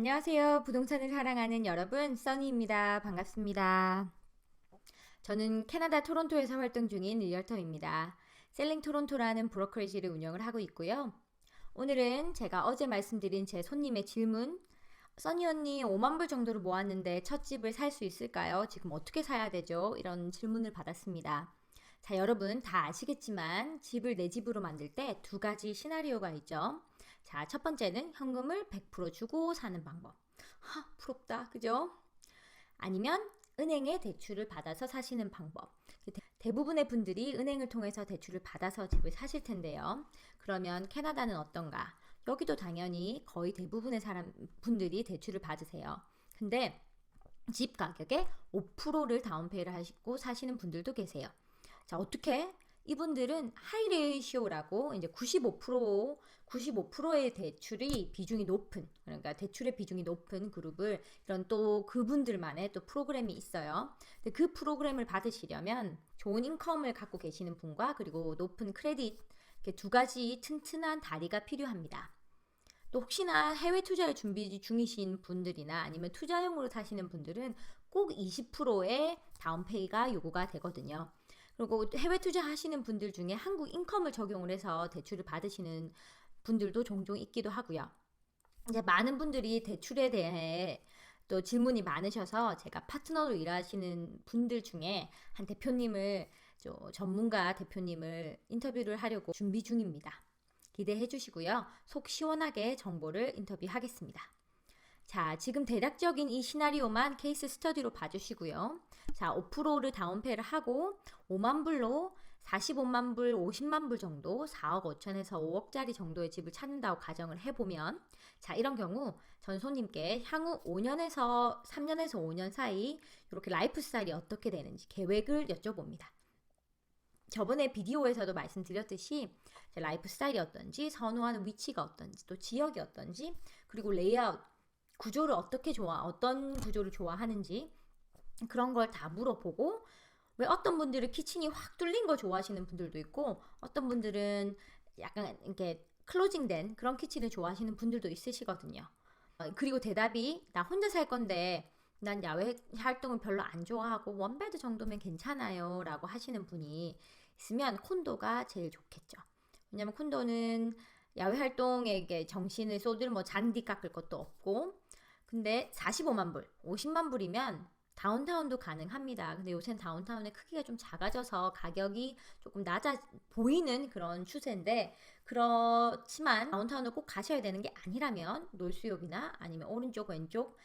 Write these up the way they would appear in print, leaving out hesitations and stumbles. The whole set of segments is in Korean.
안녕하세요. 부동산을 사랑하는 여러분, 써니입니다. 반갑습니다. 저는 캐나다 토론토에서 활동 중인 리얼터입니다. 셀링 토론토라는 브로커리지를 운영을 하고 있고요. 오늘은 제가 어제 말씀드린 제 손님의 질문, 써니 언니 5만 불 정도를 모았는데 첫 집을 살 수 있을까요? 지금 어떻게 사야 되죠? 이런 질문을 받았습니다. 자, 여러분 다 아시겠지만 집을 내 집으로 만들 때 두 가지 시나리오가 있죠. 자, 첫 번째는 현금을 100% 주고 사는 방법. 부럽다. 그죠? 아니면 은행에 대출을 받아서 사시는 방법. 대부분의 분들이 은행을 통해서 대출을 받아서 집을 사실 텐데요. 그러면 캐나다는 어떤가? 여기도 당연히 거의 대부분의 분들이 대출을 받으세요. 근데 집 가격의 5%를 다운페이를 하시고 사시는 분들도 계세요. 자, 어떻게? 이분들은 하이 레이시오라고 이제 95%의 대출이 비중이 높은, 그러니까 대출의 비중이 높은 그룹을, 이런 또 그분들만의 또 프로그램이 있어요. 근데 그 프로그램을 받으시려면 좋은 인컴을 갖고 계시는 분과 그리고 높은 크레딧, 이렇게 두 가지 튼튼한 다리가 필요합니다. 또 혹시나 해외 투자를 준비 중이신 분들이나 아니면 투자용으로 사시는 분들은 꼭 20%의 다운페이가 요구가 되거든요. 그리고 해외 투자하시는 분들 중에 한국 인컴을 적용을 해서 대출을 받으시는 분들도 종종 있기도 하고요. 이제 많은 분들이 대출에 대해 또 질문이 많으셔서 제가 파트너로 일하시는 분들 중에 한 대표님을, 전문가 대표님을 인터뷰를 하려고 준비 중입니다. 기대해 주시고요. 속 시원하게 정보를 인터뷰하겠습니다. 자, 지금 대략적인 이 시나리오만 케이스 스터디로 봐주시고요. 자, 5%를 다운페이를 하고 5만 불로 45만 불, 50만 불 정도, 4억 5천에서 5억짜리 정도의 집을 찾는다고 가정을 해보면, 자, 이런 경우 전 손님께 향후 5년에서 3년에서 5년 사이 이렇게 라이프 스타일이 어떻게 되는지 계획을 여쭤봅니다. 저번에 비디오에서도 말씀드렸듯이 라이프 스타일이 어떤지, 선호하는 위치가 어떤지, 또 지역이 어떤지, 그리고 레이아웃, 구조를 어떤 구조를 좋아하는지 그런 걸 다 물어보고, 왜 어떤 분들은 키친이 확 뚫린 거 좋아하시는 분들도 있고, 어떤 분들은 약간 이렇게 클로징된 그런 키친을 좋아하시는 분들도 있으시거든요. 그리고 대답이 나 혼자 살 건데 난 야외 활동을 별로 안 좋아하고 원베드 정도면 괜찮아요 라고 하시는 분이 있으면 콘도가 제일 좋겠죠. 왜냐면 콘도는 야외 활동에 정신을 쏟을 잔디 깎을 것도 없고, 근데 45만 불, 50만 불이면 다운타운도 가능합니다. 근데 요새는 다운타운의 크기가 좀 작아져서 가격이 조금 낮아 보이는 그런 추세인데, 그렇지만 다운타운을 꼭 가셔야 되는 게 아니라면 놀수욕이나 아니면 오른쪽 왼쪽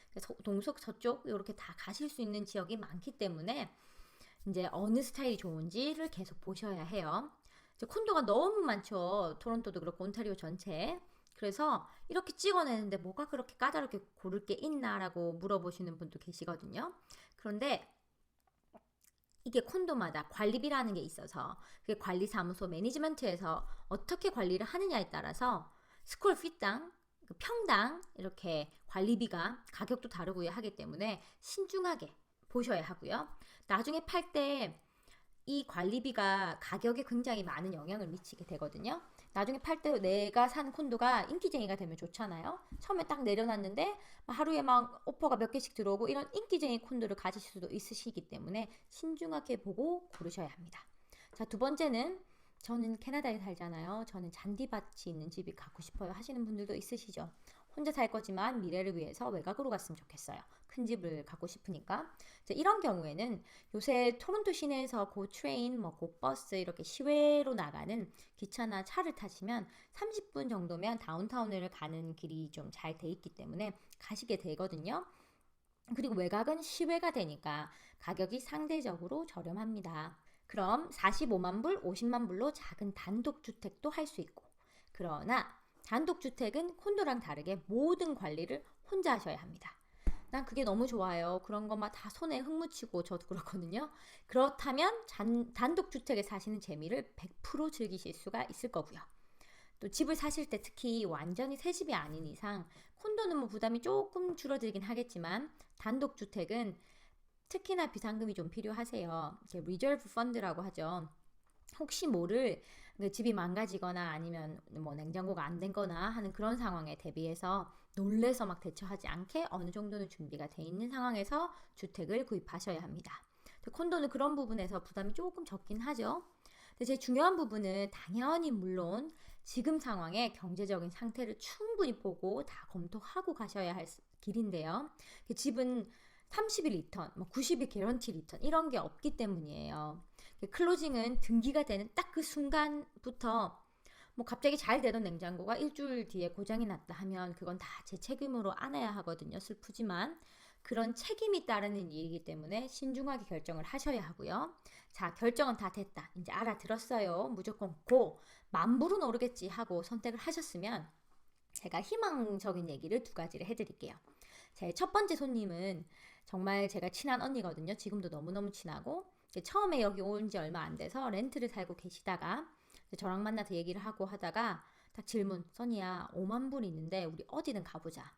동쪽 서쪽 이렇게 다 가실 수 있는 지역이 많기 때문에 이제 어느 스타일이 좋은지를 계속 보셔야 해요. 콘도가 너무 많죠. 토론토도 그렇고 온타리오 전체에. 그래서 이렇게 찍어내는데 뭐가 그렇게 까다롭게 고를 게 있나라고 물어보시는 분도 계시거든요. 그런데 이게 콘도마다 관리비라는 게 있어서, 그게 관리사무소 매니지먼트에서 어떻게 관리를 하느냐에 따라서 스퀘어핏당, 평당 이렇게 관리비가 가격도 다르고요 하기 때문에 신중하게 보셔야 하고요. 나중에 팔 때 이 관리비가 가격에 굉장히 많은 영향을 미치게 되거든요. 나중에 팔 때 내가 산 콘도가 인기쟁이가 되면 좋잖아요. 처음에 딱 내려놨는데 하루에 막 오퍼가 몇 개씩 들어오고 이런 인기쟁이 콘도를 가지실 수도 있으시기 때문에 신중하게 보고 고르셔야 합니다. 자, 두 번째는 저는 캐나다에 살잖아요. 저는 잔디밭이 있는 집이 갖고 싶어요 하시는 분들도 있으시죠. 혼자 살 거지만 미래를 위해서 외곽으로 갔으면 좋겠어요. 큰 집을 갖고 싶으니까. 이런 경우에는 요새 토론토 시내에서 고 트레인, 고 버스 이렇게 시외로 나가는 기차나 차를 타시면 30분 정도면 다운타운을 가는 길이 좀 잘 돼 있기 때문에 가시게 되거든요. 그리고 외곽은 시외가 되니까 가격이 상대적으로 저렴합니다. 그럼 45만 불, 50만 불로 작은 단독주택도 할 수 있고, 그러나 단독주택은 콘도랑 다르게 모든 관리를 혼자 하셔야 합니다. 난 그게 너무 좋아요. 그런 것만 다 손에 흙 묻히고 저도 그렇거든요. 그렇다면 단독주택에 사시는 재미를 100% 즐기실 수가 있을 거고요. 또 집을 사실 때 특히 완전히 새 집이 아닌 이상 콘도는 부담이 조금 줄어들긴 하겠지만 단독주택은 특히나 비상금이 좀 필요하세요. 리저브 펀드라고 하죠. 혹시 모를 집이 망가지거나 아니면 냉장고가 안 된거나 하는 그런 상황에 대비해서 놀래서 막 대처하지 않게 어느 정도는 준비가 돼 있는 상황에서 주택을 구입하셔야 합니다. 콘도는 그런 부분에서 부담이 조금 적긴 하죠. 근데 제일 중요한 부분은 당연히 물론 지금 상황의 경제적인 상태를 충분히 보고 다 검토하고 가셔야 할 길인데요. 집은 30일 리턴, 90일 개런티 리턴 이런 게 없기 때문이에요. 클로징은 등기가 되는 딱 그 순간부터 갑자기 잘 되던 냉장고가 일주일 뒤에 고장이 났다 하면 그건 다 제 책임으로 안아야 하거든요. 슬프지만 그런 책임이 따르는 일이기 때문에 신중하게 결정을 하셔야 하고요. 자, 결정은 다 됐다. 이제 알아들었어요. 무조건 고! 만불은 오르겠지 하고 선택을 하셨으면 제가 희망적인 얘기를 두 가지를 해드릴게요. 제 첫 번째 손님은 정말 제가 친한 언니거든요. 지금도 너무너무 친하고 처음에 여기 온 지 얼마 안 돼서 렌트를 살고 계시다가 저랑 만나서 얘기를 하고 하다가 딱 질문, 써니야 5만 불 있는데 우리 어디든 가보자.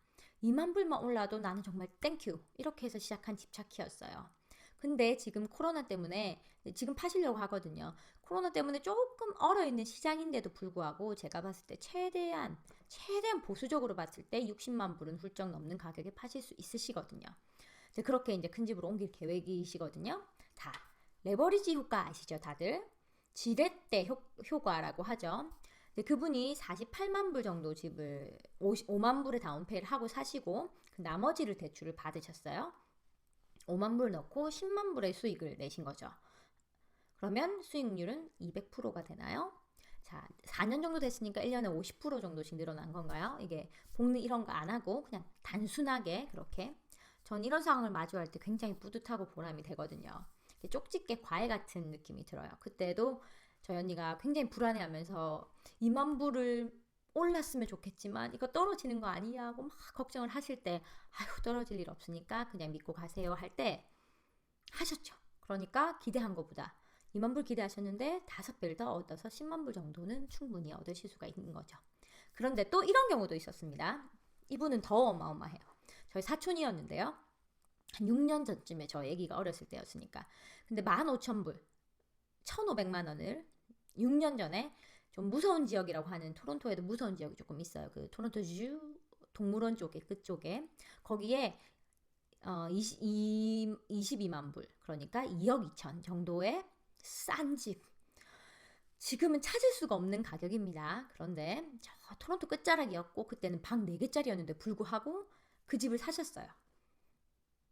2만 불만 올라도 나는 정말 땡큐 이렇게 해서 시작한 집찾기였어요. 근데 지금 코로나 때문에 지금 파시려고 하거든요. 코로나 때문에 조금 얼어있는 시장인데도 불구하고 제가 봤을 때 최대한 보수적으로 봤을 때 60만 불은 훌쩍 넘는 가격에 파실 수 있으시거든요. 그렇게 이제 큰 집으로 옮길 계획이시거든요. 다 레버리지 효과 아시죠, 다들? 지렛대 효과라고 하죠. 그분이 48만 불 정도 집을 5만 불에 다운페이를 하고 사시고 그 나머지를 대출을 받으셨어요. 5만 불 넣고 10만 불의 수익을 내신 거죠. 그러면 수익률은 200%가 되나요? 자, 4년 정도 됐으니까 1년에 50% 정도씩 늘어난 건가요? 이게 복리 이런 거 안 하고 그냥 단순하게 그렇게. 전 이런 상황을 마주할 때 굉장히 뿌듯하고 보람이 되거든요. 쪽집게 과외 같은 느낌이 들어요. 그때도 저희 언니가 굉장히 불안해하면서 2만 불을 올랐으면 좋겠지만 이거 떨어지는 거 아니야 하고 막 걱정을 하실 때 아휴 떨어질 일 없으니까 그냥 믿고 가세요 할 때 하셨죠. 그러니까 기대한 것보다 2만 불 기대하셨는데 5배를 더 얻어서 10만 불 정도는 충분히 얻으실 수가 있는 거죠. 그런데 또 이런 경우도 있었습니다. 이분은 더 어마어마해요. 저희 사촌이었는데요. 한 6년 전쯤에 저 아기가 어렸을 때였으니까. 근데 15,000불, 1,500만 원을 6년 전에 좀 무서운 지역이라고 하는 토론토에도 무서운 지역이 조금 있어요. 그 토론토 주 동물원 쪽에 그쪽에 거기에 22만 불 그러니까 2억 2천 정도의 싼 집. 지금은 찾을 수가 없는 가격입니다. 그런데 저 토론토 끝자락이었고 그때는 방 4개짜리였는데 불구하고 그 집을 사셨어요.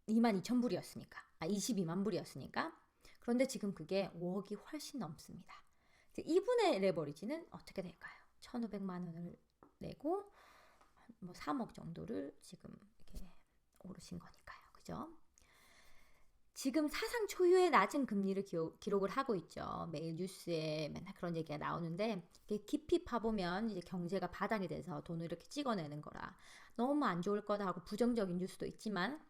22,000불이었으니까 22만 불이었으니까. 그런데 지금 그게 5억이 훨씬 넘습니다. 이분의 레버리지는 어떻게 될까요? 1,500만 원을 내고 3억 정도를 지금 이렇게 오르신 거니까요. 그죠? 지금 사상 초유의 낮은 금리를 기록을 하고 있죠. 매일 뉴스에 맨날 그런 얘기가 나오는데 깊이 파보면 이제 경제가 바닥이 돼서 돈을 이렇게 찍어내는 거라 너무 안 좋을 거다 하고 부정적인 뉴스도 있지만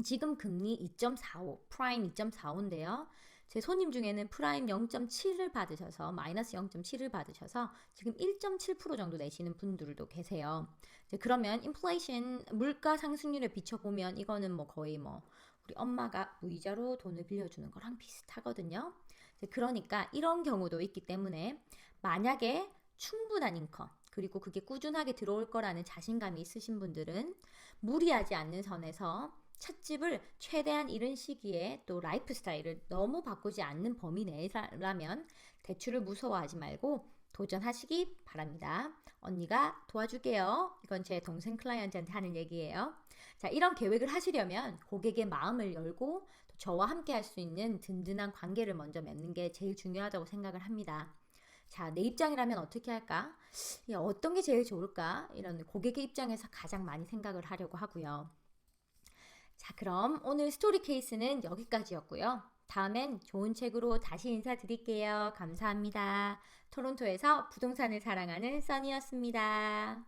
지금 금리 2.45, 프라임 2.45인데요. 제 손님 중에는 프라임 0.7을 받으셔서 마이너스 0.7을 받으셔서 지금 1.7% 정도 내시는 분들도 계세요. 그러면 인플레이션 물가 상승률에 비춰보면 이거는 거의 우리 엄마가 무이자로 돈을 빌려주는 거랑 비슷하거든요. 그러니까 이런 경우도 있기 때문에 만약에 충분한 인컴 그리고 그게 꾸준하게 들어올 거라는 자신감이 있으신 분들은 무리하지 않는 선에서 찻집을 최대한 이른 시기에 또 라이프 스타일을 너무 바꾸지 않는 범위 내라면 대출을 무서워하지 말고 도전하시기 바랍니다. 언니가 도와줄게요. 이건 제 동생 클라이언트한테 하는 얘기예요. 자, 이런 계획을 하시려면 고객의 마음을 열고 또 저와 함께 할 수 있는 든든한 관계를 먼저 맺는 게 제일 중요하다고 생각을 합니다. 자, 내 입장이라면 어떻게 할까? 어떤 게 제일 좋을까? 이런 고객의 입장에서 가장 많이 생각을 하려고 하고요. 자, 그럼 오늘 스토리 케이스는 여기까지였고요. 다음엔 좋은 책으로 다시 인사드릴게요. 감사합니다. 토론토에서 부동산을 사랑하는 써니였습니다.